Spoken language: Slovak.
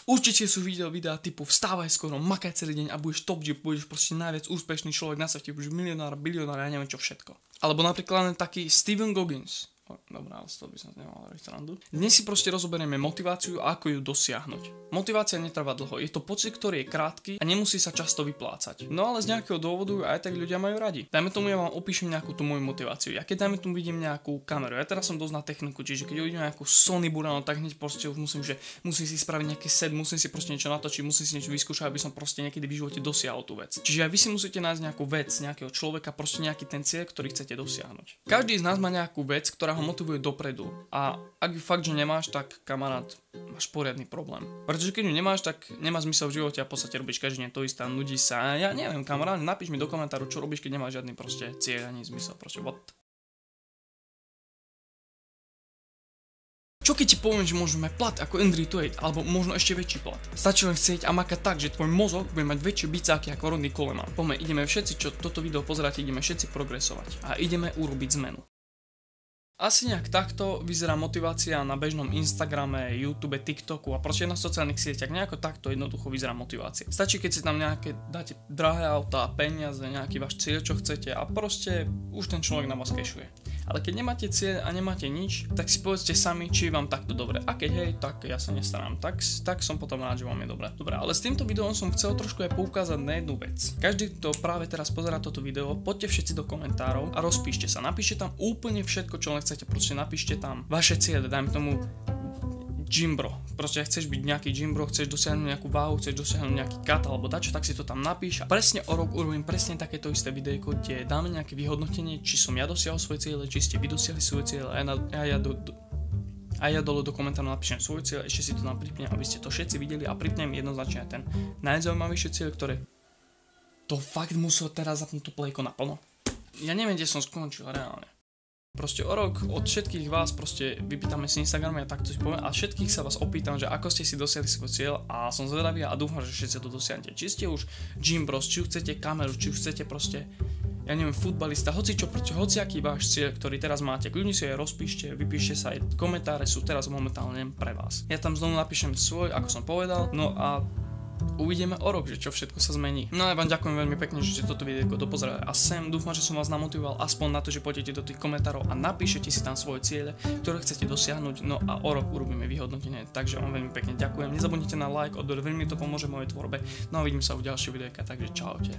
Určite sú videá typu vstávaj skoro, makaj celý deň a budeš top, že budeš proste najviac úspešný človek na svete, budeš milionár, bilionár, ja neviem čo všetko. Alebo napríklad len taký Stephen Goggins. Dobrá, ale z toho by som nemal robiť srandu. Dnes si proste rozoberieme motiváciu a ako ju dosiahnuť. Motivácia netrvá dlho, je to pocit, ktorý je krátky a nemusí sa často vyplácať. No ale z nejakého dôvodu aj tak ľudia majú radi. Dajme tomu, ja vám opíšem nejakú tú moju motiváciu. Ja keď dajme tomu vidím nejakú kameru, ja teraz som dosť na techniku, čiže keď uvidím nejakú Sony Burano, tak hneď proste už musím si spraviť nejaký set, musím si proste niečo natočiť, musím si niečo vyskúšať, aby som proste niekedy v živote dosiahol tú vec. Čiže aj vy si musíte nájsť nejakú vec, nejakého človeka, proste nejaký ten cieľ, ktorý chcete dosiahnuť. Každý z nás má nejakú vec, ktorá ho motivuje dopredu. A ak ju fakt, že nemáš, tak kamarát, máš poriadny problém. Pretože keď ju nemáš, tak nemá zmysel v živote a v podstate robíš každý deň to isté, nudí sa. Ja neviem, kamarát, napíš mi do komentáru, čo robíš, keď nemáš žiadny proste cieľ ani zmysel, proste what? Čo keď ti poviem, že môžeme mať plat ako Andrew Tate, alebo možno ešte väčší plat? Stačí len chcieť a makať tak, že tvoj mozog bude mať väčšie bicáky ako Ronnie Coleman. Poďme, ideme všetci, čo toto video pozeráte, ideme všetci progresovať a ideme urobiť zmenu. Asi nejak takto vyzerá motivácia na bežnom Instagrame, YouTube, TikToku a proste na sociálnych sieťach. Nejako takto jednoducho vyzerá motivácia. Stačí, keď si tam nejaké dáte drahé autá, peniaze, nejaký váš cieľ, čo chcete a proste už ten človek na vás kešuje. Ale keď nemáte cieľ a nemáte nič, tak si povedzte sami, či je vám takto dobre. A keď hej, tak ja sa nestarám. Tak som potom rád, že vám je dobre. Dobre, ale s týmto videom som chcel trošku aj poukázať na jednu vec. Každý, kto práve teraz pozerá toto video, poďte všetci do komentárov a rozpíšte sa. Napíšte tam úplne všetko, čo len chcete. Proste napíšte tam vaše ciele, dajme tomu gymbro. Proste ak chceš byť nejaký gymbro, chceš dosiahnuť nejakú váhu, chceš dosiahnuť nejaký cut alebo dačo, tak si to tam napíš. A presne o rok urobím presne takéto isté videjko, kde dáme nejaké vyhodnotenie, či som ja dosiahol svoje ciele, či ste vy dosiahli svoje ciele a ja dole do komentáru napíšem svoj cieľ, ešte si to tam pripnem, aby ste to všetci videli a pripnem jednoznačne ten najzaujímavejší cieľ, ktoré to fakt musel teraz zapnúť tú plejko naplno. Ja neviem, kde som skončil reálne. Proste o rok od všetkých vás proste vypýtame si Instagrame a takto si poviem a všetkých sa vás opýtam, že ako ste si dosiahli svoj cieľ a som zvedavý a dúfam, že všetci to dosiahnete. Či ste už gym bros, či už chcete kameru, či už chcete proste, ja neviem, futbalista, hocičo, proste hociaký váš cieľ, ktorý teraz máte, kľudne si aj rozpíšte, vypíšte sa aj komentáre sú teraz momentálne pre vás. Ja tam znovu napíšem svoj, ako som povedal, no a uvidíme o rok, že čo všetko sa zmení. No ja vám ďakujem veľmi pekne, že ste toto videjko dopozerali a sem. Dúfam, že som vás namotivoval aspoň na to, že pôjdete do tých komentárov a napíšete si tam svoje ciele, ktoré chcete dosiahnuť. No a o rok urobíme vyhodnotenie. Takže vám veľmi pekne ďakujem. Nezabudnite na like, odber, veľmi to pomôže mojej tvorbe. No a vidím sa u ďalšieho videjka, takže čaute.